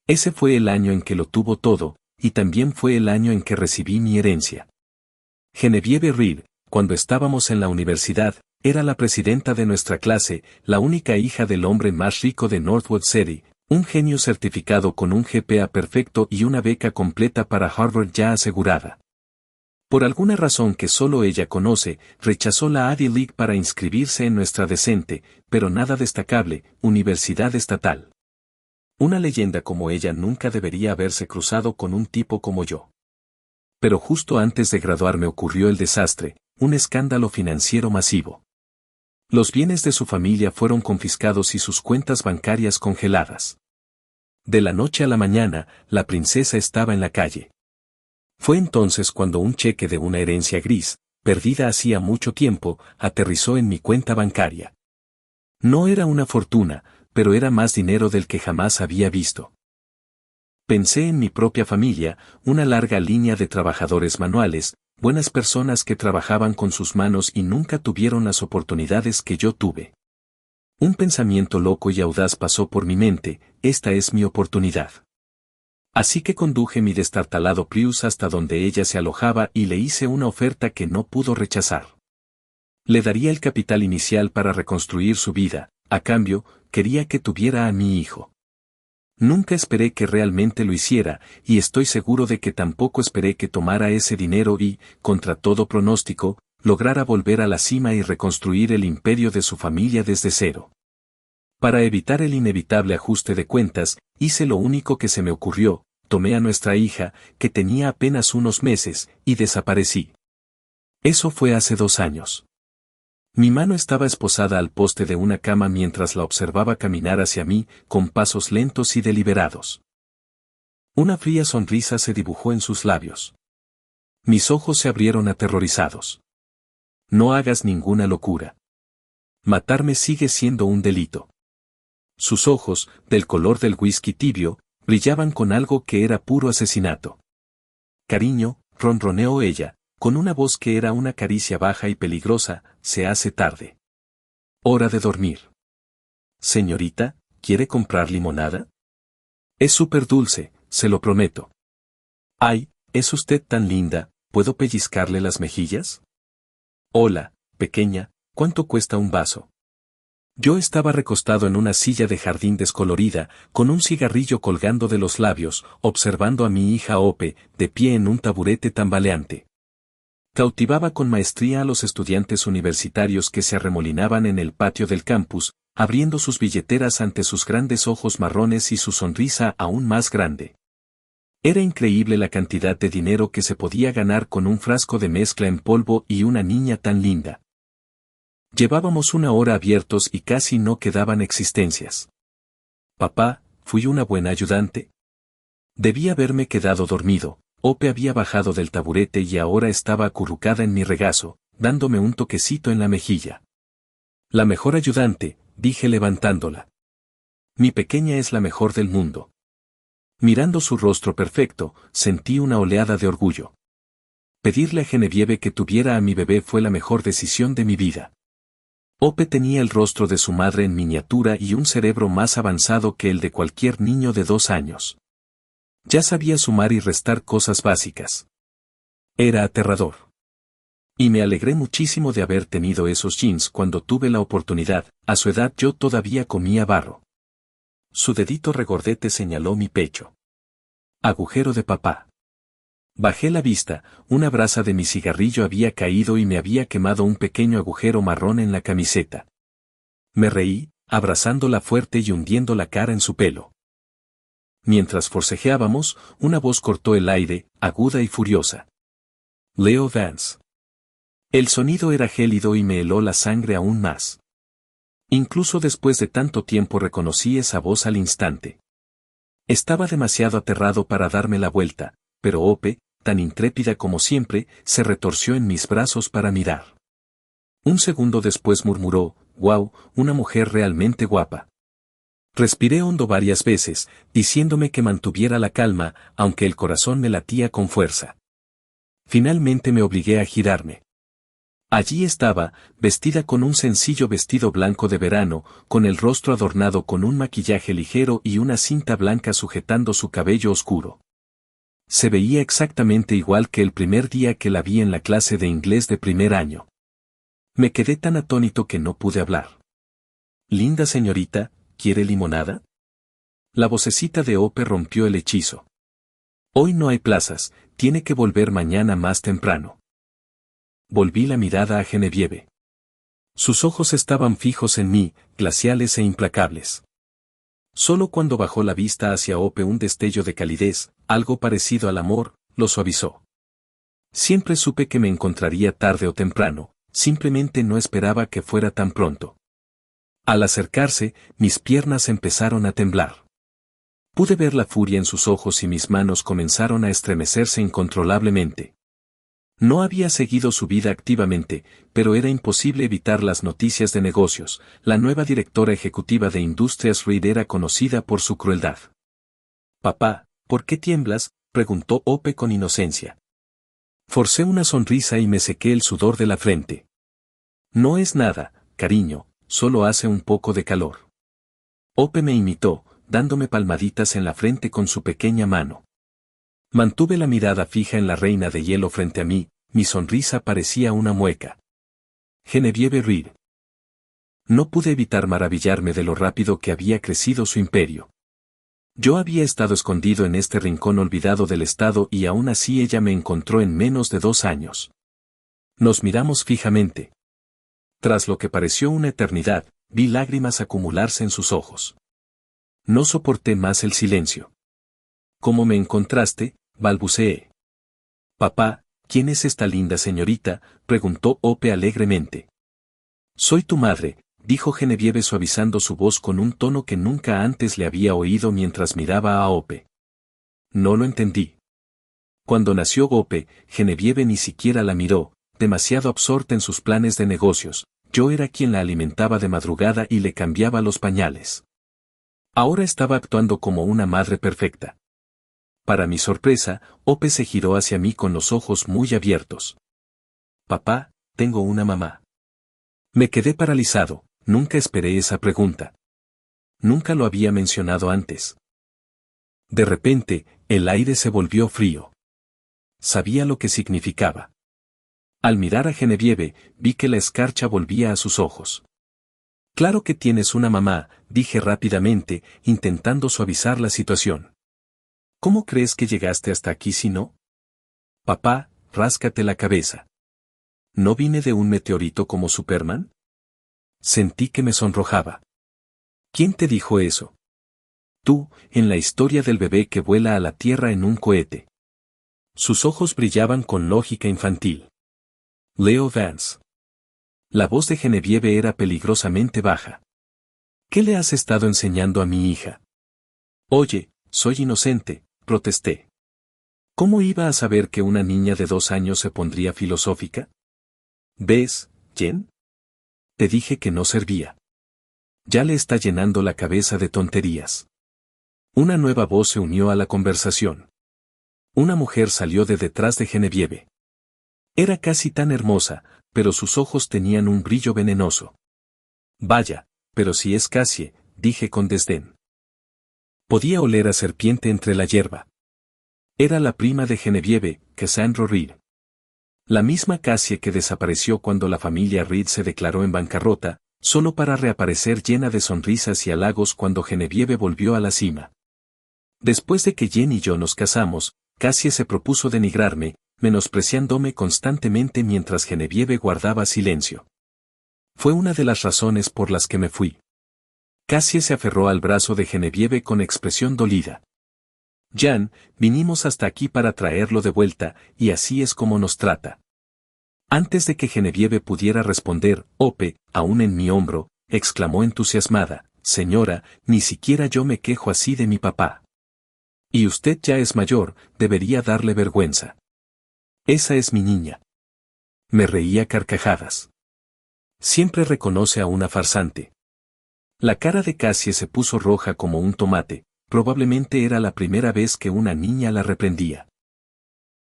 Ese fue el año en que lo tuvo todo, y también fue el año en que recibí mi herencia. Genevieve Reed, cuando estábamos en la universidad, era la presidenta de nuestra clase, la única hija del hombre más rico de Northwood City, un genio certificado con un GPA perfecto y una beca completa para Harvard ya asegurada. Por alguna razón que solo ella conoce, rechazó la Ivy League para inscribirse en nuestra decente, pero nada destacable, universidad estatal. Una leyenda como ella nunca debería haberse cruzado con un tipo como yo. Pero justo antes de graduarme ocurrió el desastre, un escándalo financiero masivo. Los bienes de su familia fueron confiscados y sus cuentas bancarias congeladas. De la noche a la mañana, la princesa estaba en la calle. Fue entonces cuando un cheque de una herencia gris, perdida hacía mucho tiempo, aterrizó en mi cuenta bancaria. No era una fortuna, pero era más dinero del que jamás había visto. Pensé en mi propia familia, una larga línea de trabajadores manuales, buenas personas que trabajaban con sus manos y nunca tuvieron las oportunidades que yo tuve. Un pensamiento loco y audaz pasó por mi mente, esta es mi oportunidad. Así que conduje mi destartalado Prius hasta donde ella se alojaba y le hice una oferta que no pudo rechazar. Le daría el capital inicial para reconstruir su vida, a cambio, quería que tuviera a mi hijo. Nunca esperé que realmente lo hiciera, y estoy seguro de que tampoco esperé que tomara ese dinero y, contra todo pronóstico, lograra volver a la cima y reconstruir el imperio de su familia desde cero. Para evitar el inevitable ajuste de cuentas, hice lo único que se me ocurrió, tomé a nuestra hija, que tenía apenas unos meses, y desaparecí. Eso fue hace 2 años. Mi mano estaba esposada al poste de una cama mientras la observaba caminar hacia mí, con pasos lentos y deliberados. Una fría sonrisa se dibujó en sus labios. Mis ojos se abrieron aterrorizados. No hagas ninguna locura. Matarme sigue siendo un delito. Sus ojos, del color del whisky tibio, brillaban con algo que era puro asesinato. Cariño, ronroneó ella, con una voz que era una caricia baja y peligrosa, se hace tarde. Hora de dormir. Señorita, ¿quiere comprar limonada? Es súper dulce, se lo prometo. Ay, es usted tan linda, ¿puedo pellizcarle las mejillas? Hola, pequeña, ¿cuánto cuesta un vaso? Yo estaba recostado en una silla de jardín descolorida, con un cigarrillo colgando de los labios, observando a mi hija Ope, de pie en un taburete tambaleante. Cautivaba con maestría a los estudiantes universitarios que se arremolinaban en el patio del campus, abriendo sus billeteras ante sus grandes ojos marrones y su sonrisa aún más grande. Era increíble la cantidad de dinero que se podía ganar con un frasco de mezcla en polvo y una niña tan linda. Llevábamos 1 hora abiertos y casi no quedaban existencias. Papá, ¿fui una buena ayudante? Debí haberme quedado dormido. Ope había bajado del taburete y ahora estaba acurrucada en mi regazo, dándome un toquecito en la mejilla. La mejor ayudante, dije levantándola. Mi pequeña es la mejor del mundo. Mirando su rostro perfecto, sentí una oleada de orgullo. Pedirle a Genevieve que tuviera a mi bebé fue la mejor decisión de mi vida. Ope tenía el rostro de su madre en miniatura y un cerebro más avanzado que el de cualquier niño de 2 años. Ya sabía sumar y restar cosas básicas. Era aterrador. Y me alegré muchísimo de haber tenido esos jeans cuando tuve la oportunidad, a su edad yo todavía comía barro. Su dedito regordete señaló mi pecho. Agujero de papá. Bajé la vista, una brasa de mi cigarrillo había caído y me había quemado un pequeño agujero marrón en la camiseta. Me reí, abrazándola fuerte y hundiendo la cara en su pelo. Mientras forcejeábamos, una voz cortó el aire, aguda y furiosa. Leo Vance. El sonido era gélido y me heló la sangre aún más. Incluso después de tanto tiempo reconocí esa voz al instante. Estaba demasiado aterrado para darme la vuelta, pero Ope, tan intrépida como siempre, se retorció en mis brazos para mirar. Un segundo después murmuró, «Wow, una mujer realmente guapa». Respiré hondo varias veces, diciéndome que mantuviera la calma, aunque el corazón me latía con fuerza. Finalmente me obligué a girarme. Allí estaba, vestida con un sencillo vestido blanco de verano, con el rostro adornado con un maquillaje ligero y una cinta blanca sujetando su cabello oscuro. Se veía exactamente igual que el primer día que la vi en la clase de inglés de primer año. Me quedé tan atónito que no pude hablar. Linda señorita, ¿quiere limonada? La vocecita de Ope rompió el hechizo. Hoy no hay plazas, tiene que volver mañana más temprano. Volví la mirada a Genevieve. Sus ojos estaban fijos en mí, glaciales e implacables. Solo cuando bajó la vista hacia Ope un destello de calidez, algo parecido al amor, lo suavizó. Siempre supe que me encontraría tarde o temprano, simplemente no esperaba que fuera tan pronto. Al acercarse, mis piernas empezaron a temblar. Pude ver la furia en sus ojos y mis manos comenzaron a estremecerse incontrolablemente. No había seguido su vida activamente, pero era imposible evitar las noticias de negocios. La nueva directora ejecutiva de Industrias Reed era conocida por su crueldad. «Papá, ¿por qué tiemblas?», preguntó Ope con inocencia. Forcé una sonrisa y me sequé el sudor de la frente. «No es nada, cariño, solo hace un poco de calor». Ope me imitó, dándome palmaditas en la frente con su pequeña mano. Mantuve la mirada fija en la reina de hielo frente a mí, mi sonrisa parecía una mueca. Genevieve Reed. No pude evitar maravillarme de lo rápido que había crecido su imperio. Yo había estado escondido en este rincón olvidado del estado y aún así ella me encontró en menos de 2 años. Nos miramos fijamente. Tras lo que pareció una eternidad, vi lágrimas acumularse en sus ojos. No soporté más el silencio. «¿Cómo me encontraste?», balbuceé. «Papá, ¿quién es esta linda señorita?», preguntó Ope alegremente. «Soy tu madre», dijo Genevieve suavizando su voz con un tono que nunca antes le había oído mientras miraba a Ope. No lo entendí. Cuando nació Ope, Genevieve ni siquiera la miró, demasiado absorta en sus planes de negocios. Yo era quien la alimentaba de madrugada y le cambiaba los pañales. Ahora estaba actuando como una madre perfecta. Para mi sorpresa, Ope se giró hacia mí con los ojos muy abiertos. «Papá, tengo una mamá». Me quedé paralizado, nunca esperé esa pregunta. Nunca lo había mencionado antes. De repente, el aire se volvió frío. Sabía lo que significaba. Al mirar a Genevieve, vi que la escarcha volvía a sus ojos. «Claro que tienes una mamá», dije rápidamente, intentando suavizar la situación. «¿Cómo crees que llegaste hasta aquí si no?». «Papá, ráscate la cabeza». ¿No vine de un meteorito como Superman?». Sentí que me sonrojaba. «¿Quién te dijo eso?». «Tú, en la historia del bebé que vuela a la Tierra en un cohete». Sus ojos brillaban con lógica infantil. «Leo Vance». La voz de Genevieve era peligrosamente baja. «¿Qué le has estado enseñando a mi hija?». «Oye, soy inocente», protesté. ¿Cómo iba a saber que una niña de 2 años se pondría filosófica? ¿Ves, Jen? Te dije que no servía. Ya le está llenando la cabeza de tonterías. Una nueva voz se unió a la conversación. Una mujer salió de detrás de Genevieve. Era casi tan hermosa, pero sus ojos tenían un brillo venenoso. «Vaya, pero si es Cassie», dije con desdén. Podía oler a serpiente entre la hierba. Era la prima de Genevieve, Cassandra Reed. La misma Cassie que desapareció cuando la familia Reed se declaró en bancarrota, solo para reaparecer llena de sonrisas y halagos cuando Genevieve volvió a la cima. Después de que Jen y yo nos casamos, Cassie se propuso denigrarme, menospreciándome constantemente mientras Genevieve guardaba silencio. Fue una de las razones por las que me fui. Cassie se aferró al brazo de Genevieve con expresión dolida. «Jan, vinimos hasta aquí para traerlo de vuelta, y así es como nos trata». Antes de que Genevieve pudiera responder, Ope, aún en mi hombro, exclamó entusiasmada: «Señora, ni siquiera yo me quejo así de mi papá. Y usted ya es mayor, debería darle vergüenza. Esa es mi niña». Me reía a carcajadas. Siempre reconoce a una farsante. La cara de Cassie se puso roja como un tomate, probablemente era la primera vez que una niña la reprendía.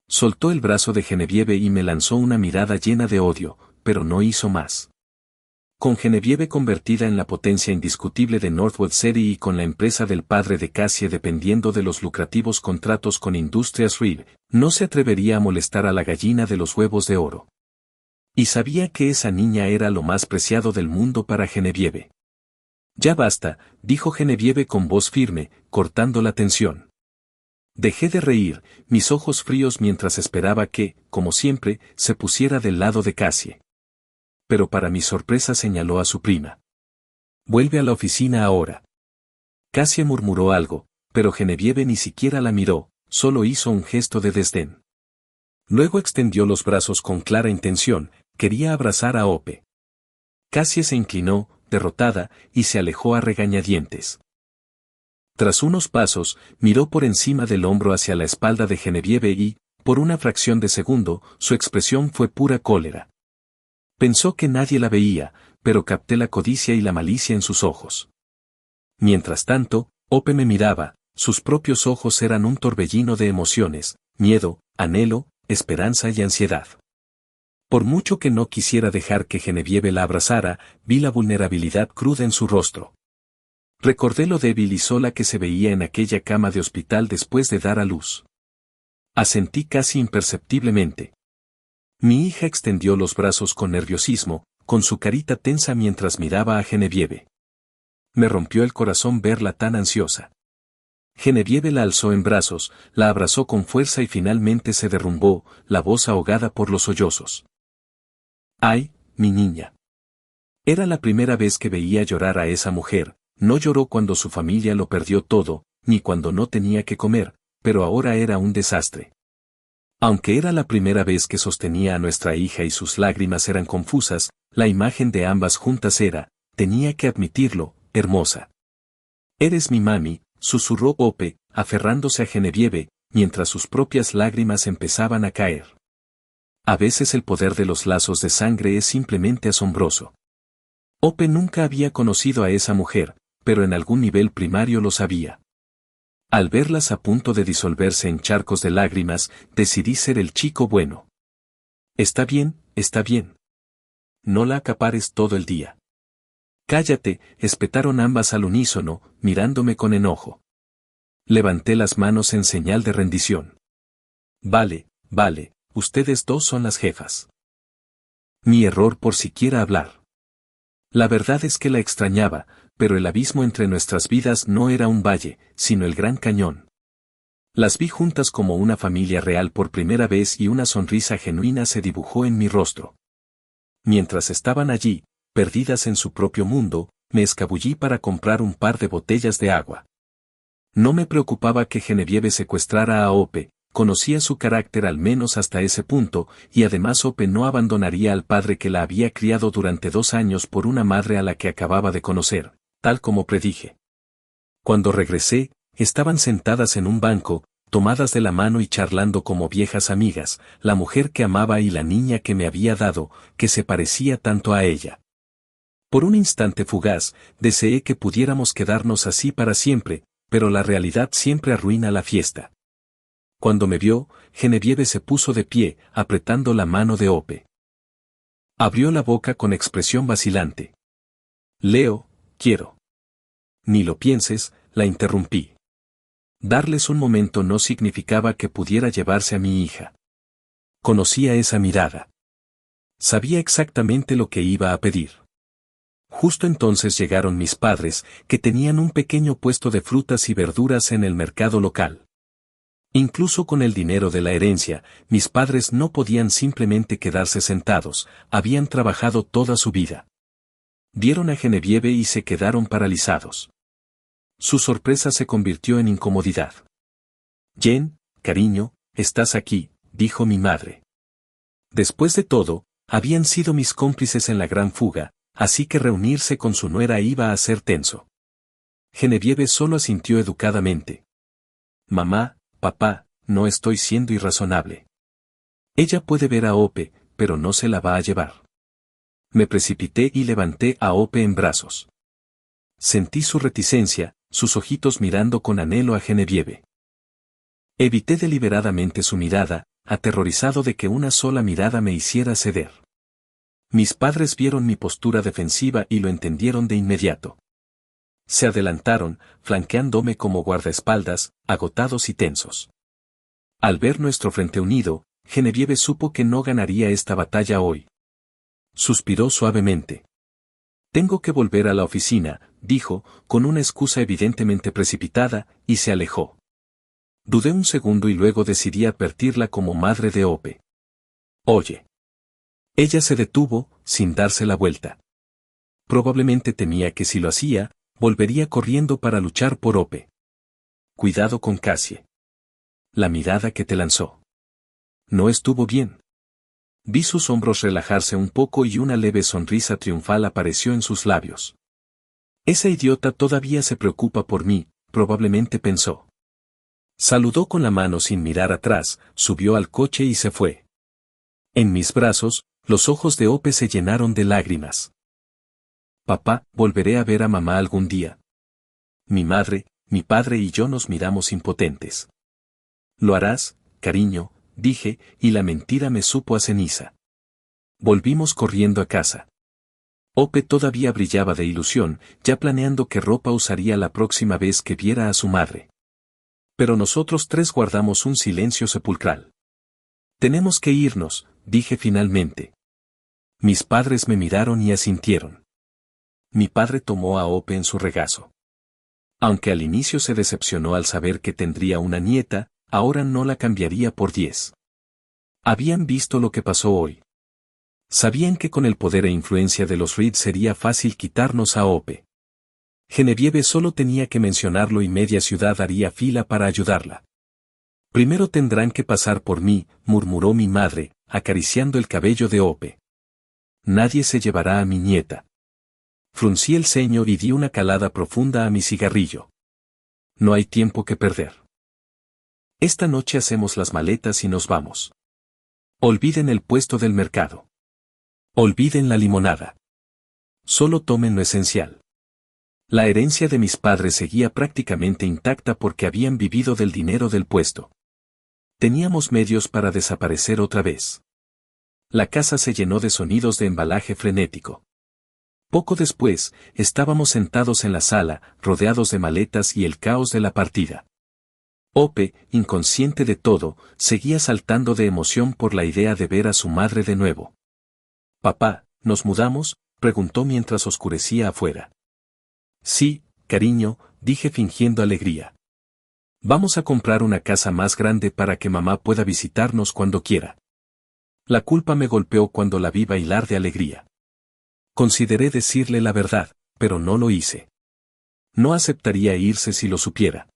Soltó el brazo de Genevieve y me lanzó una mirada llena de odio, pero no hizo más. Con Genevieve convertida en la potencia indiscutible de Northwood City y con la empresa del padre de Cassie dependiendo de los lucrativos contratos con Industrias Reed, no se atrevería a molestar a la gallina de los huevos de oro. Y sabía que esa niña era lo más preciado del mundo para Genevieve. Ya basta, dijo Genevieve con voz firme, cortando la tensión. Dejé de reír, mis ojos fríos mientras esperaba que, como siempre, se pusiera del lado de Cassie. Pero para mi sorpresa señaló a su prima. Vuelve a la oficina ahora. Cassie murmuró algo, pero Genevieve ni siquiera la miró, solo hizo un gesto de desdén. Luego extendió los brazos con clara intención, quería abrazar a Hope. Cassie se inclinó, derrotada, y se alejó a regañadientes. Tras unos pasos, miró por encima del hombro hacia la espalda de Genevieve y, por una fracción de segundo, su expresión fue pura cólera. Pensó que nadie la veía, pero capté la codicia y la malicia en sus ojos. Mientras tanto, Hope me miraba, sus propios ojos eran un torbellino de emociones, miedo, anhelo, esperanza y ansiedad. Por mucho que no quisiera dejar que Genevieve la abrazara, vi la vulnerabilidad cruda en su rostro. Recordé lo débil y sola que se veía en aquella cama de hospital después de dar a luz. Asentí casi imperceptiblemente. Mi hija extendió los brazos con nerviosismo, con su carita tensa mientras miraba a Genevieve. Me rompió el corazón verla tan ansiosa. Genevieve la alzó en brazos, la abrazó con fuerza y finalmente se derrumbó, la voz ahogada por los sollozos. ¡Ay, mi niña! Era la primera vez que veía llorar a esa mujer, no lloró cuando su familia lo perdió todo, ni cuando no tenía que comer, pero ahora era un desastre. Aunque era la primera vez que sostenía a nuestra hija y sus lágrimas eran confusas, la imagen de ambas juntas era, tenía que admitirlo, hermosa. Eres mi mami, susurró Hope, aferrándose a Genevieve, mientras sus propias lágrimas empezaban a caer. A veces el poder de los lazos de sangre es simplemente asombroso. Hope nunca había conocido a esa mujer, pero en algún nivel primario lo sabía. Al verlas a punto de disolverse en charcos de lágrimas, decidí ser el chico bueno. Está bien, está bien. No la acapares todo el día. Cállate, espetaron ambas al unísono, mirándome con enojo. Levanté las manos en señal de rendición. Vale, vale, ustedes dos son las jefas. Mi error por siquiera hablar. La verdad es que la extrañaba, pero el abismo entre nuestras vidas no era un valle, sino el Gran Cañón. Las vi juntas como una familia real por primera vez y una sonrisa genuina se dibujó en mi rostro. Mientras estaban allí, perdidas en su propio mundo, me escabullí para comprar un par de botellas de agua. No me preocupaba que Genevieve secuestrara a Hope, conocía su carácter al menos hasta ese punto, y además Hope no abandonaría al padre que la había criado durante 2 años por una madre a la que acababa de conocer, tal como predije. Cuando regresé, estaban sentadas en un banco, tomadas de la mano y charlando como viejas amigas, la mujer que amaba y la niña que me había dado, que se parecía tanto a ella. Por un instante fugaz, deseé que pudiéramos quedarnos así para siempre, pero la realidad siempre arruina la fiesta. Cuando me vio, Genevieve se puso de pie, apretando la mano de Hope. Abrió la boca con expresión vacilante. Leo, quiero. Ni lo pienses, la interrumpí. Darles un momento no significaba que pudiera llevarse a mi hija. Conocía esa mirada. Sabía exactamente lo que iba a pedir. Justo entonces llegaron mis padres, que tenían un pequeño puesto de frutas y verduras en el mercado local. Incluso con el dinero de la herencia, mis padres no podían simplemente quedarse sentados, habían trabajado toda su vida. Vieron a Genevieve y se quedaron paralizados. Su sorpresa se convirtió en incomodidad. Jen, cariño, estás aquí, dijo mi madre. Después de todo, habían sido mis cómplices en la gran fuga, así que reunirse con su nuera iba a ser tenso. Genevieve solo asintió educadamente. Mamá, papá, no estoy siendo irrazonable. Ella puede ver a Hope, pero no se la va a llevar. Me precipité y levanté a Hope en brazos. Sentí su reticencia, sus ojitos mirando con anhelo a Genevieve. Evité deliberadamente su mirada, aterrorizado de que una sola mirada me hiciera ceder. Mis padres vieron mi postura defensiva y lo entendieron de inmediato. Se adelantaron, flanqueándome como guardaespaldas, agotados y tensos. Al ver nuestro frente unido, Genevieve supo que no ganaría esta batalla hoy. Suspiró suavemente. Tengo que volver a la oficina, dijo, con una excusa evidentemente precipitada, y se alejó. Dudé un segundo y luego decidí advertirla como madre de Ope. Oye. Ella se detuvo, sin darse la vuelta. Probablemente temía que si lo hacía, volvería corriendo para luchar por Ope. Cuidado con Cassie. La mirada que te lanzó. No estuvo bien. Vi sus hombros relajarse un poco y una leve sonrisa triunfal apareció en sus labios. Esa idiota todavía se preocupa por mí, probablemente pensó. Saludó con la mano sin mirar atrás, subió al coche y se fue. En mis brazos, los ojos de Ope se llenaron de lágrimas. Papá, volveré a ver a mamá algún día. Mi madre, mi padre y yo nos miramos impotentes. Lo harás, cariño, dije, y la mentira me supo a ceniza. Volvimos corriendo a casa. Ope todavía brillaba de ilusión, ya planeando qué ropa usaría la próxima vez que viera a su madre. Pero nosotros tres guardamos un silencio sepulcral. Tenemos que irnos, dije finalmente. Mis padres me miraron y asintieron. Mi padre tomó a Ope en su regazo. Aunque al inicio se decepcionó al saber que tendría una nieta, ahora no la cambiaría por 10. Habían visto lo que pasó hoy. Sabían que con el poder e influencia de los Reed sería fácil quitarnos a Ope. Genevieve solo tenía que mencionarlo y media ciudad haría fila para ayudarla. Primero tendrán que pasar por mí, murmuró mi madre, acariciando el cabello de Ope. Nadie se llevará a mi nieta. Fruncí el ceño y di una calada profunda a mi cigarrillo. No hay tiempo que perder. Esta noche hacemos las maletas y nos vamos. Olviden el puesto del mercado. Olviden la limonada. Solo tomen lo esencial. La herencia de mis padres seguía prácticamente intacta porque habían vivido del dinero del puesto. Teníamos medios para desaparecer otra vez. La casa se llenó de sonidos de embalaje frenético. Poco después, estábamos sentados en la sala, rodeados de maletas y el caos de la partida. Ope, inconsciente de todo, seguía saltando de emoción por la idea de ver a su madre de nuevo. «Papá, ¿nos mudamos?», preguntó mientras oscurecía afuera. «Sí, cariño», dije fingiendo alegría. «Vamos a comprar una casa más grande para que mamá pueda visitarnos cuando quiera». La culpa me golpeó cuando la vi bailar de alegría. Consideré decirle la verdad, pero no lo hice. No aceptaría irse si lo supiera.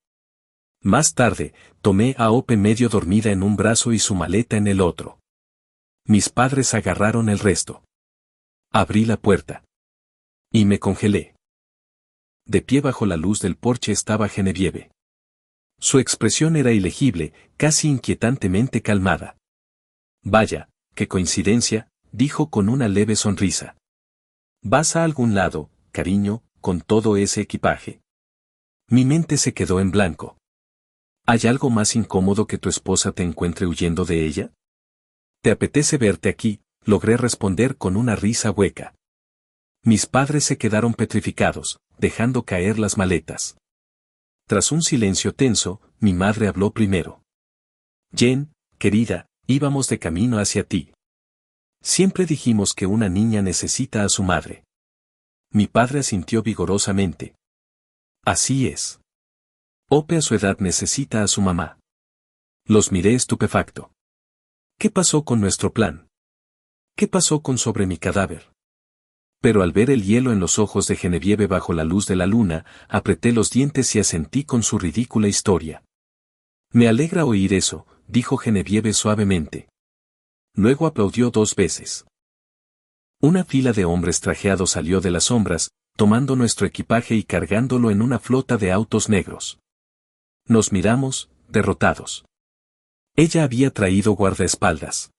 Más tarde, tomé a Ope medio dormida en un brazo y su maleta en el otro. Mis padres agarraron el resto. Abrí la puerta. Y me congelé. De pie bajo la luz del porche estaba Genevieve. Su expresión era ilegible, casi inquietantemente calmada. «Vaya, qué coincidencia», dijo con una leve sonrisa. «¿Vas a algún lado, cariño, con todo ese equipaje?» Mi mente se quedó en blanco. ¿Hay algo más incómodo que tu esposa te encuentre huyendo de ella? ¿Te apetece verte aquí?, logré responder con una risa hueca. Mis padres se quedaron petrificados, dejando caer las maletas. Tras un silencio tenso, mi madre habló primero. «Jen, querida, íbamos de camino hacia ti. Siempre dijimos que una niña necesita a su madre». Mi padre asintió vigorosamente. «Así es. Ope a su edad necesita a su mamá». Los miré estupefacto. ¿Qué pasó con nuestro plan? ¿Qué pasó con sobre mi cadáver? Pero al ver el hielo en los ojos de Genevieve bajo la luz de la luna, apreté los dientes y asentí con su ridícula historia. «Me alegra oír eso», dijo Genevieve suavemente. Luego aplaudió 2 veces. Una fila de hombres trajeados salió de las sombras, tomando nuestro equipaje y cargándolo en una flota de autos negros. Nos miramos, derrotados. Ella había traído guardaespaldas.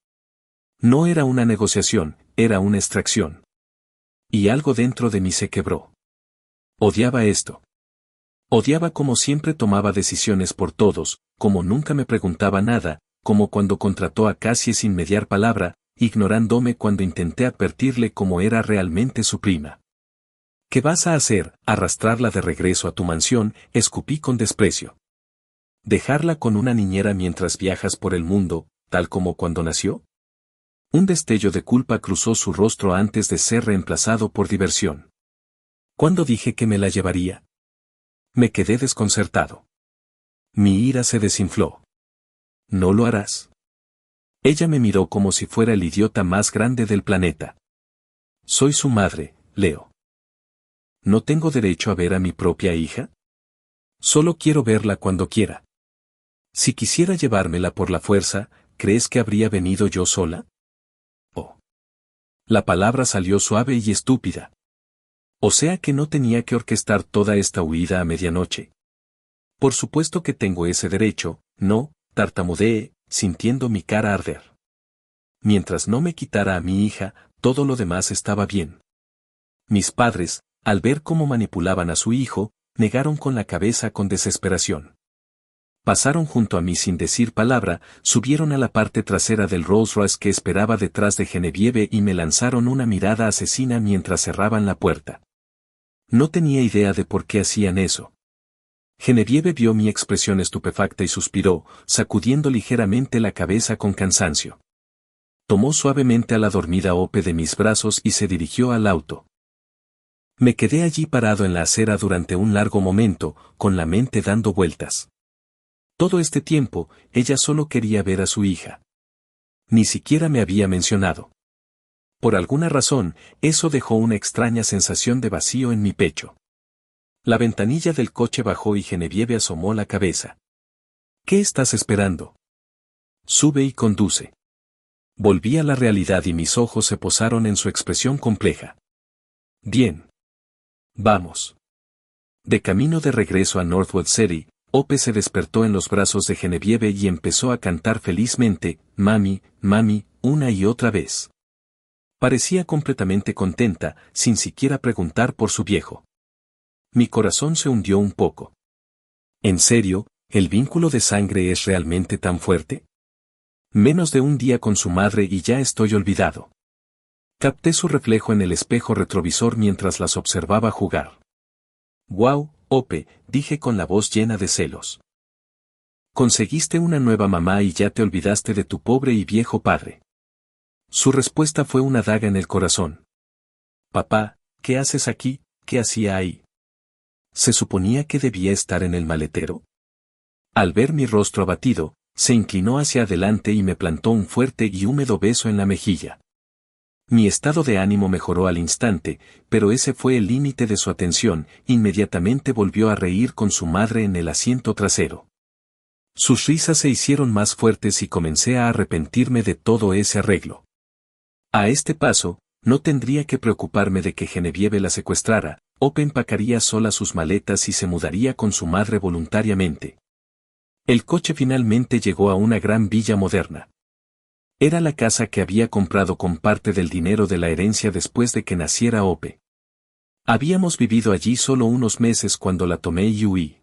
No era una negociación, era una extracción. Y algo dentro de mí se quebró. Odiaba esto. Odiaba como siempre tomaba decisiones por todos, como nunca me preguntaba nada, como cuando contrató a Cassie sin mediar palabra, ignorándome cuando intenté advertirle cómo era realmente su prima. ¿Qué vas a hacer? ¿Arrastrarla de regreso a tu mansión? Escupí con desprecio. ¿Dejarla con una niñera mientras viajas por el mundo, tal como cuando nació? Un destello de culpa cruzó su rostro antes de ser reemplazado por diversión. ¿Cuándo dije que me la llevaría? Me quedé desconcertado. Mi ira se desinfló. ¿No lo harás? Ella me miró como si fuera el idiota más grande del planeta. Soy su madre, Leo. ¿No tengo derecho a ver a mi propia hija? Solo quiero verla cuando quiera. Si quisiera llevármela por la fuerza, ¿crees que habría venido yo sola? Oh. La palabra salió suave y estúpida. O sea que no tenía que orquestar toda esta huida a medianoche. Por supuesto que tengo ese derecho, no, tartamudeé, sintiendo mi cara arder. Mientras no me quitara a mi hija, todo lo demás estaba bien. Mis padres, al ver cómo manipulaban a su hijo, negaron con la cabeza con desesperación. Pasaron junto a mí sin decir palabra, subieron a la parte trasera del Rolls Royce que esperaba detrás de Genevieve y me lanzaron una mirada asesina mientras cerraban la puerta. No tenía idea de por qué hacían eso. Genevieve vio mi expresión estupefacta y suspiró, sacudiendo ligeramente la cabeza con cansancio. Tomó suavemente a la dormida Ope de mis brazos y se dirigió al auto. Me quedé allí parado en la acera durante un largo momento, con la mente dando vueltas. Todo este tiempo, ella solo quería ver a su hija. Ni siquiera me había mencionado. Por alguna razón, eso dejó una extraña sensación de vacío en mi pecho. La ventanilla del coche bajó y Genevieve asomó la cabeza. ¿Qué estás esperando? Sube y conduce. Volví a la realidad y mis ojos se posaron en su expresión compleja. Bien. Vamos. De camino de regreso a Northwood City, Ope se despertó en los brazos de Genevieve y empezó a cantar felizmente, «Mami, mami», una y otra vez. Parecía completamente contenta, sin siquiera preguntar por su viejo. Mi corazón se hundió un poco. ¿En serio, el vínculo de sangre es realmente tan fuerte? Menos de un día con su madre y ya estoy olvidado. Capté su reflejo en el espejo retrovisor mientras las observaba jugar. «Guau, Ope», dije con la voz llena de celos. «Conseguiste una nueva mamá y ya te olvidaste de tu pobre y viejo padre». Su respuesta fue una daga en el corazón. «Papá, ¿qué haces aquí? ¿Qué hacía ahí? ¿Se suponía que debía estar en el maletero?» Al ver mi rostro abatido, se inclinó hacia adelante y me plantó un fuerte y húmedo beso en la mejilla. Mi estado de ánimo mejoró al instante, pero ese fue el límite de su atención, inmediatamente volvió a reír con su madre en el asiento trasero. Sus risas se hicieron más fuertes y comencé a arrepentirme de todo ese arreglo. A este paso, no tendría que preocuparme de que Genevieve la secuestrara, Ope empacaría sola sus maletas y se mudaría con su madre voluntariamente. El coche finalmente llegó a una gran villa moderna. Era la casa que había comprado con parte del dinero de la herencia después de que naciera Ope. Habíamos vivido allí solo unos meses cuando la tomé y huí.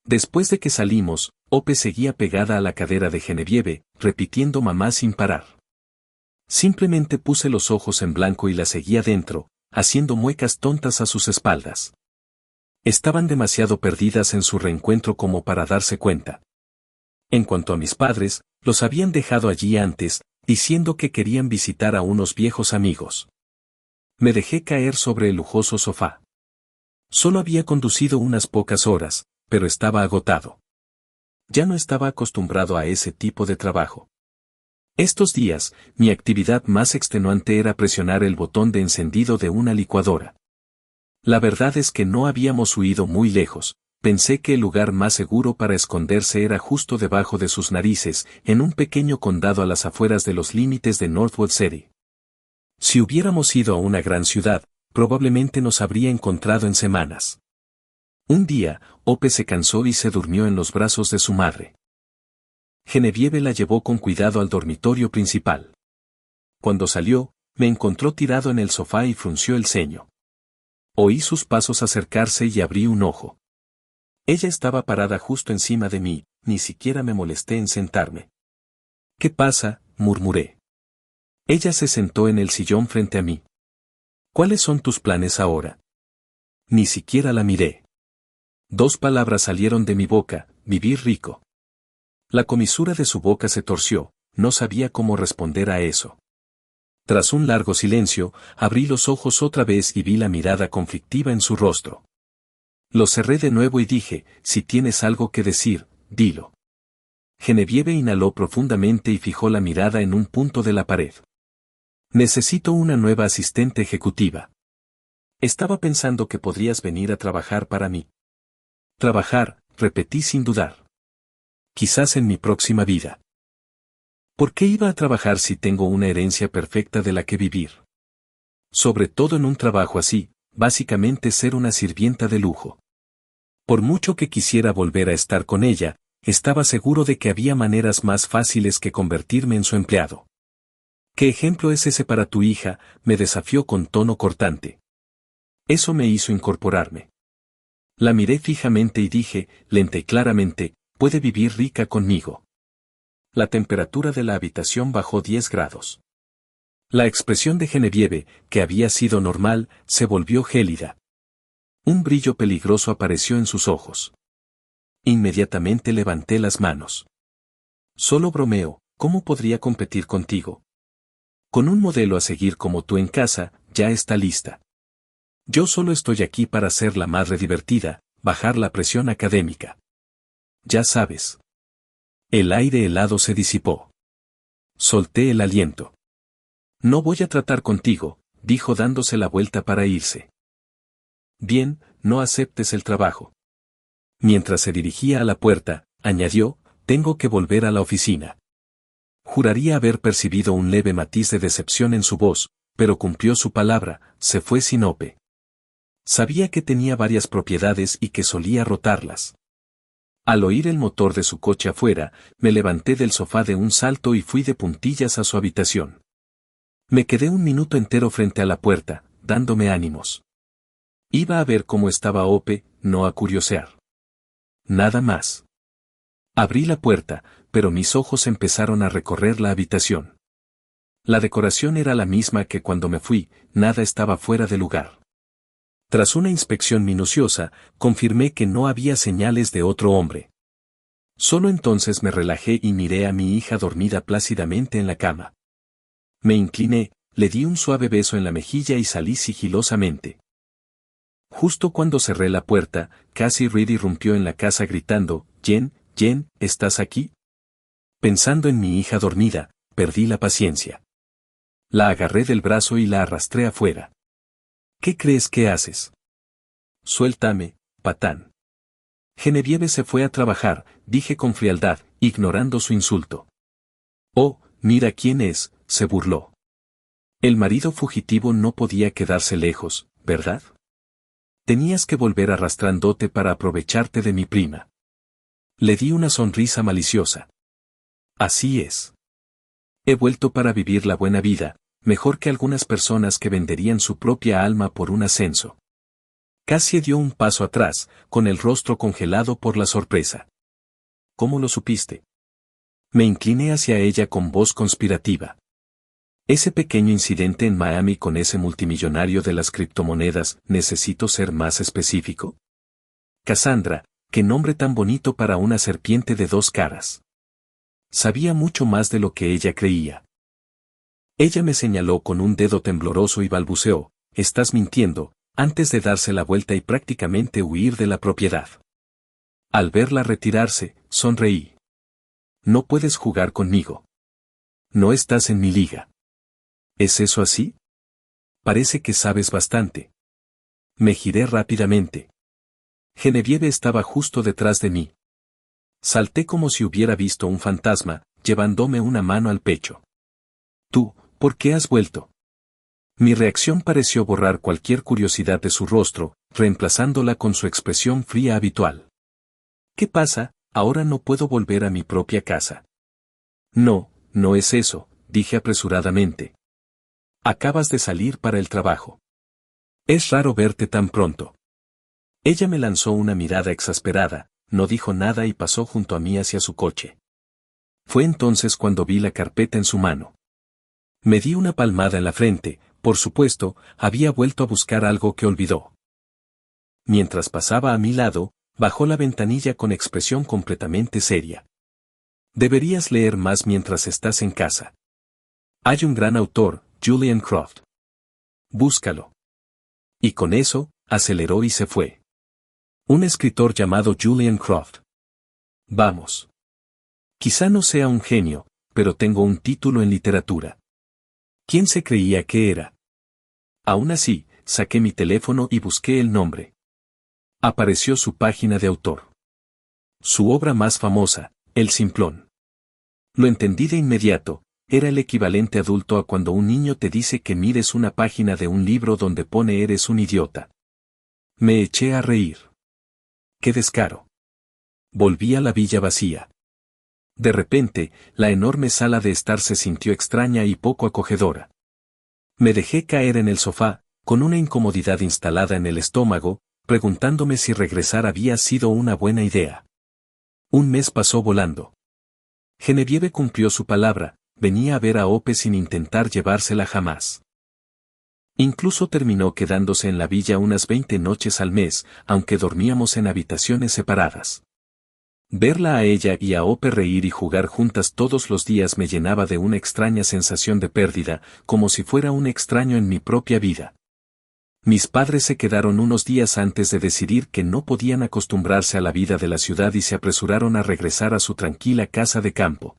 Después de que salimos, Ope seguía pegada a la cadera de Genevieve, repitiendo mamá sin parar. Simplemente puse los ojos en blanco y la seguía dentro, haciendo muecas tontas a sus espaldas. Estaban demasiado perdidas en su reencuentro como para darse cuenta. En cuanto a mis padres, los habían dejado allí antes, diciendo que querían visitar a unos viejos amigos. Me dejé caer sobre el lujoso sofá. Solo había conducido unas pocas horas, pero estaba agotado. Ya no estaba acostumbrado a ese tipo de trabajo. Estos días, mi actividad más extenuante era presionar el botón de encendido de una licuadora. La verdad es que no habíamos huido muy lejos. Pensé que el lugar más seguro para esconderse era justo debajo de sus narices, en un pequeño condado a las afueras de los límites de Northwood City. Si hubiéramos ido a una gran ciudad, probablemente nos habría encontrado en semanas. Un día, Ope se cansó y se durmió en los brazos de su madre. Genevieve la llevó con cuidado al dormitorio principal. Cuando salió, me encontró tirado en el sofá y frunció el ceño. Oí sus pasos acercarse y abrí un ojo. Ella estaba parada justo encima de mí, ni siquiera me molesté en sentarme. «¿Qué pasa?», murmuré. Ella se sentó en el sillón frente a mí. ¿Cuáles son tus planes ahora? Ni siquiera la miré. 2 palabras salieron de mi boca: vivir rico. La comisura de su boca se torció, no sabía cómo responder a eso. Tras un largo silencio, abrí los ojos otra vez y vi la mirada conflictiva en su rostro. Los cerré de nuevo y dije: si tienes algo que decir, dilo. Genevieve inhaló profundamente y fijó la mirada en un punto de la pared. Necesito una nueva asistente ejecutiva. Estaba pensando que podrías venir a trabajar para mí. Trabajar, repetí sin dudar. Quizás en mi próxima vida. ¿Por qué iba a trabajar si tengo una herencia perfecta de la que vivir? Sobre todo en un trabajo así, básicamente ser una sirvienta de lujo. Por mucho que quisiera volver a estar con ella, estaba seguro de que había maneras más fáciles que convertirme en su empleado. ¿Qué ejemplo es ese para tu hija?, me desafió con tono cortante. Eso me hizo incorporarme. La miré fijamente y dije, lenta y claramente: puede vivir rica conmigo. La temperatura de la habitación bajó 10 grados. La expresión de Genevieve, que había sido normal, se volvió gélida. Un brillo peligroso apareció en sus ojos. Inmediatamente levanté las manos. Solo bromeo, ¿cómo podría competir contigo? Con un modelo a seguir como tú en casa, ya está lista. Yo solo estoy aquí para ser la madre divertida, bajar la presión académica. Ya sabes. El aire helado se disipó. Solté el aliento. No voy a tratar contigo, dijo dándose la vuelta para irse. Bien, no aceptes el trabajo. Mientras se dirigía a la puerta, añadió: tengo que volver a la oficina. Juraría haber percibido un leve matiz de decepción en su voz, pero cumplió su palabra, se fue sin OPE. Sabía que tenía varias propiedades y que solía rotarlas. Al oír el motor de su coche afuera, me levanté del sofá de un salto y fui de puntillas a su habitación. Me quedé un minuto entero frente a la puerta, dándome ánimos. Iba a ver cómo estaba OPE, no a curiosear. Nada más. Abrí la puerta, pero mis ojos empezaron a recorrer la habitación. La decoración era la misma que cuando me fui, nada estaba fuera de lugar. Tras una inspección minuciosa, confirmé que no había señales de otro hombre. Solo entonces me relajé y miré a mi hija dormida plácidamente en la cama. Me incliné, le di un suave beso en la mejilla y salí sigilosamente. Justo cuando cerré la puerta, Cassie Reed irrumpió en la casa gritando: Jen, ¿estás aquí? Pensando en mi hija dormida, perdí la paciencia. La agarré del brazo y la arrastré afuera. ¿Qué crees que haces? Suéltame, patán. Genevieve se fue a trabajar, dije con frialdad, ignorando su insulto. Oh, mira quién es, se burló. El marido fugitivo no podía quedarse lejos, ¿verdad? Tenías que volver arrastrándote para aprovecharte de mi prima. Le di una sonrisa maliciosa. Así es. He vuelto para vivir la buena vida, mejor que algunas personas que venderían su propia alma por un ascenso. Cassie dio un paso atrás, con el rostro congelado por la sorpresa. ¿Cómo lo supiste? Me incliné hacia ella con voz conspirativa. Ese pequeño incidente en Miami con ese multimillonario de las criptomonedas, ¿necesito ser más específico? Cassandra, qué nombre tan bonito para una serpiente de 2 caras. Sabía mucho más de lo que ella creía. Ella me señaló con un dedo tembloroso y balbuceó: estás mintiendo, antes de darse la vuelta y prácticamente huir de la propiedad. Al verla retirarse, sonreí. No puedes jugar conmigo. No estás en mi liga. ¿Es eso así? Parece que sabes bastante. Me giré rápidamente. Genevieve estaba justo detrás de mí. Salté como si hubiera visto un fantasma, llevándome una mano al pecho. Tú, ¿por qué has vuelto? Mi reacción pareció borrar cualquier curiosidad de su rostro, reemplazándola con su expresión fría habitual. ¿Qué pasa? Ahora no puedo volver a mi propia casa. No, no es eso, dije apresuradamente. Acabas de salir para el trabajo. Es raro verte tan pronto. Ella me lanzó una mirada exasperada, no dijo nada y pasó junto a mí hacia su coche. Fue entonces cuando vi la carpeta en su mano. Me di una palmada en la frente, por supuesto, había vuelto a buscar algo que olvidó. Mientras pasaba a mi lado, bajó la ventanilla con expresión completamente seria. Deberías leer más mientras estás en casa. Hay un gran autor, Julian Croft. Búscalo. Y con eso, aceleró y se fue. Un escritor llamado Julian Croft. Vamos. Quizá no sea un genio, pero tengo un título en literatura. ¿Quién se creía que era? Aún así, saqué mi teléfono y busqué el nombre. Apareció su página de autor. Su obra más famosa, El Simplón. Lo entendí de inmediato, era el equivalente adulto a cuando un niño te dice que mires una página de un libro donde pone eres un idiota. Me eché a reír. ¡Qué descaro! Volví a la villa vacía. De repente, la enorme sala de estar se sintió extraña y poco acogedora. Me dejé caer en el sofá, con una incomodidad instalada en el estómago, preguntándome si regresar había sido una buena idea. Un mes pasó volando. Genevieve cumplió su palabra, venía a ver a Ope sin intentar llevársela jamás. Incluso terminó quedándose en la villa unas 20 noches al mes, aunque dormíamos en habitaciones separadas. Verla a ella y a Ope reír y jugar juntas todos los días me llenaba de una extraña sensación de pérdida, como si fuera un extraño en mi propia vida. Mis padres se quedaron unos días antes de decidir que no podían acostumbrarse a la vida de la ciudad y se apresuraron a regresar a su tranquila casa de campo.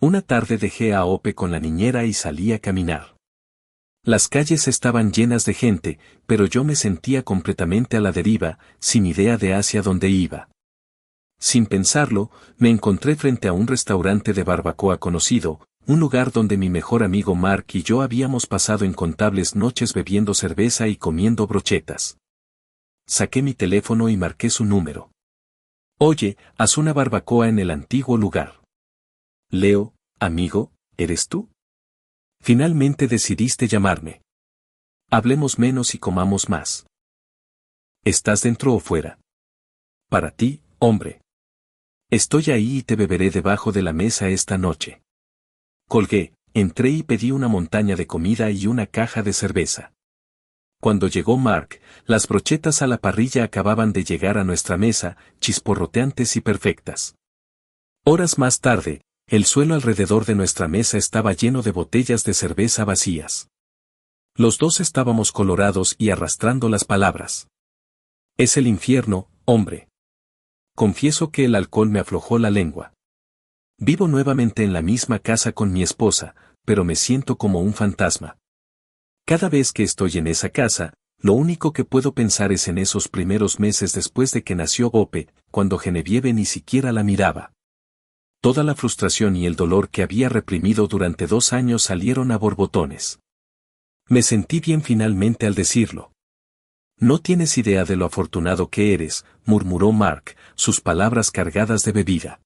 Una tarde dejé a Ope con la niñera y salí a caminar. Las calles estaban llenas de gente, pero yo me sentía completamente a la deriva, sin idea de hacia dónde iba. Sin pensarlo, me encontré frente a un restaurante de barbacoa conocido, un lugar donde mi mejor amigo Mark y yo habíamos pasado incontables noches bebiendo cerveza y comiendo brochetas. Saqué mi teléfono y marqué su número. Oye, haz una barbacoa en el antiguo lugar. Leo, amigo, ¿eres tú? Finalmente decidiste llamarme. Hablemos menos y comamos más. ¿Estás dentro o fuera? Para ti, hombre. Estoy ahí y te beberé debajo de la mesa esta noche. Colgué, entré y pedí una montaña de comida y una caja de cerveza. Cuando llegó Mark, las brochetas a la parrilla acababan de llegar a nuestra mesa, chisporroteantes y perfectas. Horas más tarde, el suelo alrededor de nuestra mesa estaba lleno de botellas de cerveza vacías. Los dos estábamos colorados y arrastrando las palabras. Es el infierno, hombre. Confieso que el alcohol me aflojó la lengua. Vivo nuevamente en la misma casa con mi esposa, pero me siento como un fantasma. Cada vez que estoy en esa casa, lo único que puedo pensar es en esos primeros meses después de que nació Ope, cuando Genevieve ni siquiera la miraba. Toda la frustración y el dolor que había reprimido durante 2 años salieron a borbotones. Me sentí bien finalmente al decirlo. No tienes idea de lo afortunado que eres, murmuró Mark, sus palabras cargadas de bebida.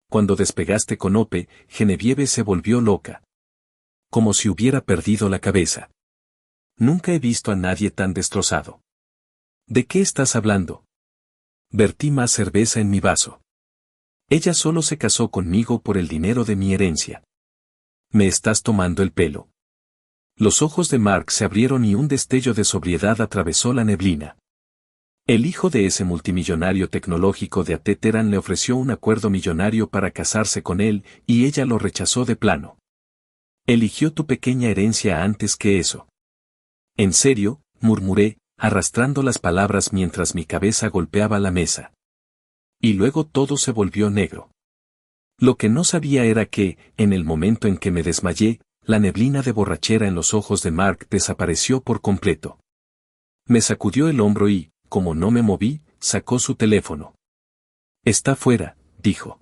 Cuando despegaste con Ope, Genevieve se volvió loca. Como si hubiera perdido la cabeza. Nunca he visto a nadie tan destrozado. ¿De qué estás hablando? Vertí más cerveza en mi vaso. Ella solo se casó conmigo por el dinero de mi herencia. ¿Me estás tomando el pelo? Los ojos de Mark se abrieron y un destello de sobriedad atravesó la neblina. El hijo de ese multimillonario tecnológico de Ateteran le ofreció un acuerdo millonario para casarse con él, y ella lo rechazó de plano. Eligió tu pequeña herencia antes que eso. En serio, murmuré, arrastrando las palabras mientras mi cabeza golpeaba la mesa. Y luego todo se volvió negro. Lo que no sabía era que, en el momento en que me desmayé, la neblina de borrachera en los ojos de Mark desapareció por completo. Me sacudió el hombro y, como no me moví, sacó su teléfono. Está fuera, dijo.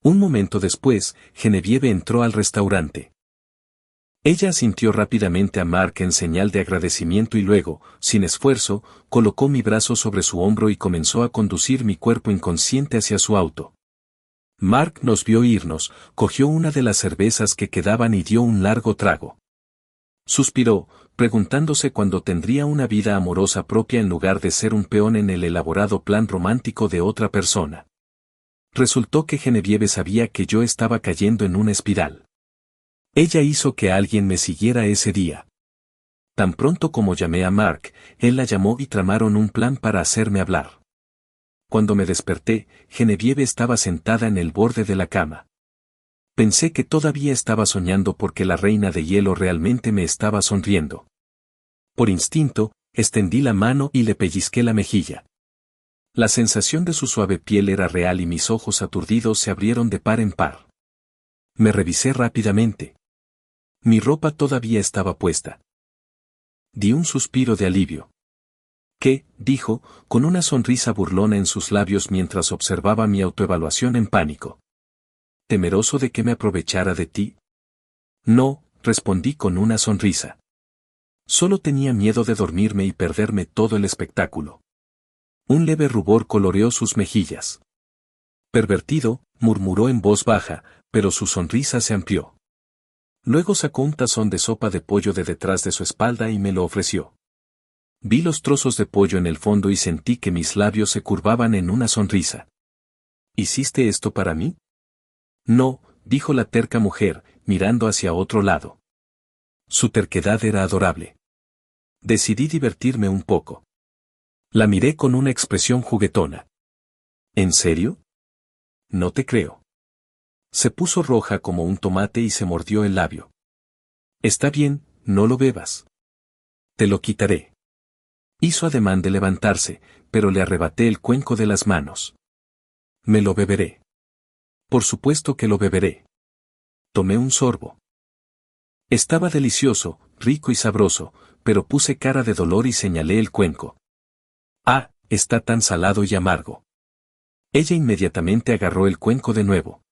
Un momento después, Genevieve entró al restaurante. Ella asintió rápidamente a Mark en señal de agradecimiento y luego, sin esfuerzo, colocó mi brazo sobre su hombro y comenzó a conducir mi cuerpo inconsciente hacia su auto. Mark nos vio irnos, cogió una de las cervezas que quedaban y dio un largo trago. Suspiró, preguntándose cuándo tendría una vida amorosa propia en lugar de ser un peón en el elaborado plan romántico de otra persona. Resultó que Genevieve sabía que yo estaba cayendo en una espiral. Ella hizo que alguien me siguiera ese día. Tan pronto como llamé a Mark, él la llamó y tramaron un plan para hacerme hablar. Cuando me desperté, Genevieve estaba sentada en el borde de la cama. Pensé que todavía estaba soñando porque la reina de hielo realmente me estaba sonriendo. Por instinto, extendí la mano y le pellizqué la mejilla. La sensación de su suave piel era real y mis ojos aturdidos se abrieron de par en par. Me revisé rápidamente. Mi ropa todavía estaba puesta. Di un suspiro de alivio. ¿Qué?, dijo, con una sonrisa burlona en sus labios mientras observaba mi autoevaluación en pánico. ¿Temeroso de que me aprovechara de ti? No, respondí con una sonrisa. Solo tenía miedo de dormirme y perderme todo el espectáculo. Un leve rubor coloreó sus mejillas. Pervertido, murmuró en voz baja, pero su sonrisa se amplió. Luego sacó un tazón de sopa de pollo de detrás de su espalda y me lo ofreció. Vi los trozos de pollo en el fondo y sentí que mis labios se curvaban en una sonrisa. ¿Hiciste esto para mí? No, dijo la terca mujer, mirando hacia otro lado. Su terquedad era adorable. Decidí divertirme un poco. La miré con una expresión juguetona. ¿En serio? No te creo. Se puso roja como un tomate y se mordió el labio. Está bien, no lo bebas. Te lo quitaré. Hizo ademán de levantarse, pero le arrebaté el cuenco de las manos. Me lo beberé. Por supuesto que lo beberé. Tomé un sorbo. Estaba delicioso, rico y sabroso, pero puse cara de dolor y señalé el cuenco. Ah, está tan salado y amargo. Ella inmediatamente agarró el cuenco de nuevo.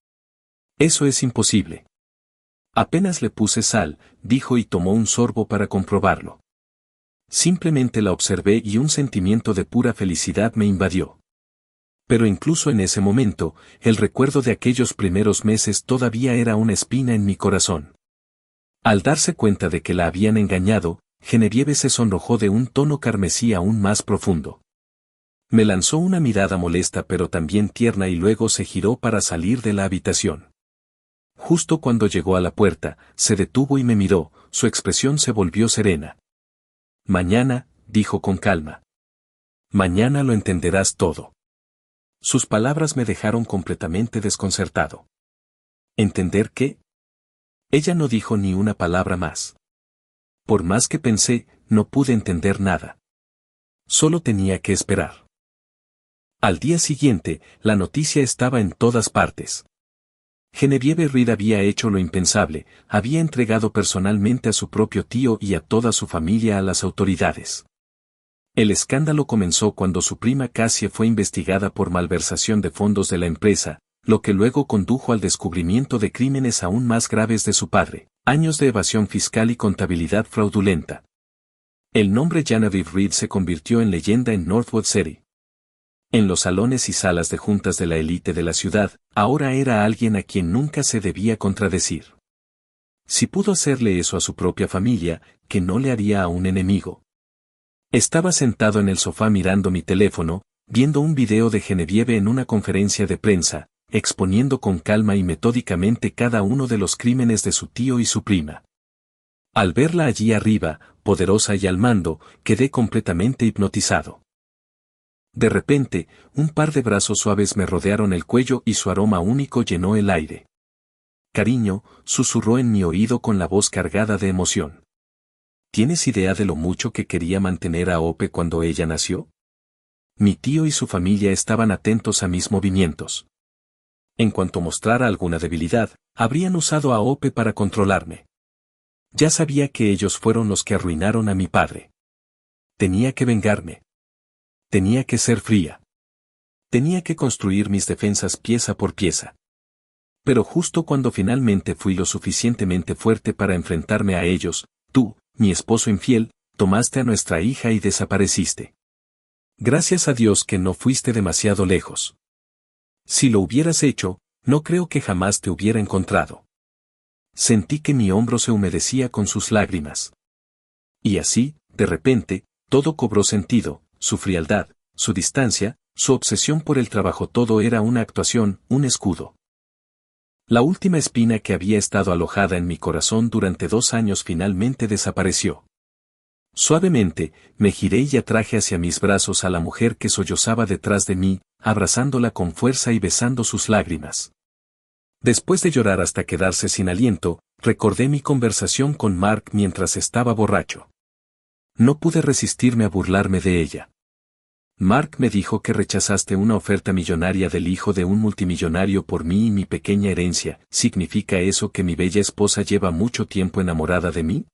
Eso es imposible. Apenas le puse sal, dijo y tomó un sorbo para comprobarlo. Simplemente la observé y un sentimiento de pura felicidad me invadió. Pero incluso en ese momento, el recuerdo de aquellos primeros meses todavía era una espina en mi corazón. Al darse cuenta de que la habían engañado, Genevieve se sonrojó de un tono carmesí aún más profundo. Me lanzó una mirada molesta pero también tierna y luego se giró para salir de la habitación. Justo cuando llegó a la puerta, se detuvo y me miró, su expresión se volvió serena. Mañana, dijo con calma. Mañana lo entenderás todo. Sus palabras me dejaron completamente desconcertado. ¿Entender qué? Ella no dijo ni una palabra más. Por más que pensé, no pude entender nada. Solo tenía que esperar. Al día siguiente, la noticia estaba en todas partes. Genevieve Reed había hecho lo impensable, había entregado personalmente a su propio tío y a toda su familia a las autoridades. El escándalo comenzó cuando su prima Cassie fue investigada por malversación de fondos de la empresa, lo que luego condujo al descubrimiento de crímenes aún más graves de su padre, años de evasión fiscal y contabilidad fraudulenta. El nombre Genevieve Reed se convirtió en leyenda en Northwood City. En los salones y salas de juntas de la élite de la ciudad, ahora era alguien a quien nunca se debía contradecir. Si pudo hacerle eso a su propia familia, ¿qué no le haría a un enemigo? Estaba sentado en el sofá mirando mi teléfono, viendo un video de Genevieve en una conferencia de prensa, exponiendo con calma y metódicamente cada uno de los crímenes de su tío y su prima. Al verla allí arriba, poderosa y al mando, quedé completamente hipnotizado. De repente, un par de brazos suaves me rodearon el cuello y su aroma único llenó el aire. Cariño, susurró en mi oído con la voz cargada de emoción. ¿Tienes idea de lo mucho que quería mantener a Ope cuando ella nació? Mi tío y su familia estaban atentos a mis movimientos. En cuanto mostrara alguna debilidad, habrían usado a Ope para controlarme. Ya sabía que ellos fueron los que arruinaron a mi padre. Tenía que vengarme. Tenía que ser fría. Tenía que construir mis defensas pieza por pieza. Pero justo cuando finalmente fui lo suficientemente fuerte para enfrentarme a ellos, tú, mi esposo infiel, tomaste a nuestra hija y desapareciste. Gracias a Dios que no fuiste demasiado lejos. Si lo hubieras hecho, no creo que jamás te hubiera encontrado. Sentí que mi hombro se humedecía con sus lágrimas. Y así, de repente, todo cobró sentido, su frialdad, su distancia, su obsesión por el trabajo, todo era una actuación, un escudo. La última espina que había estado alojada en mi corazón durante 2 años finalmente desapareció. Suavemente, me giré y atraje hacia mis brazos a la mujer que sollozaba detrás de mí, abrazándola con fuerza y besando sus lágrimas. Después de llorar hasta quedarse sin aliento, recordé mi conversación con Mark mientras estaba borracho. No pude resistirme a burlarme de ella. Mark me dijo que rechazaste una oferta millonaria del hijo de un multimillonario por mí y mi pequeña herencia. ¿Significa eso que mi bella esposa lleva mucho tiempo enamorada de mí?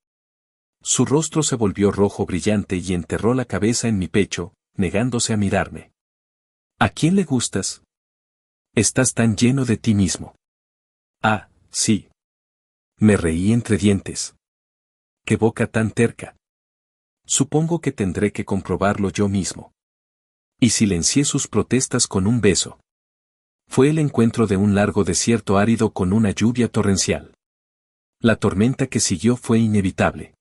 Su rostro se volvió rojo brillante y enterró la cabeza en mi pecho, negándose a mirarme. ¿A quién le gustas? Estás tan lleno de ti mismo. Ah, sí. Me reí entre dientes. ¡Qué boca tan terca! Supongo que tendré que comprobarlo yo mismo. Y silencié sus protestas con un beso. Fue el encuentro de un largo desierto árido con una lluvia torrencial. La tormenta que siguió fue inevitable.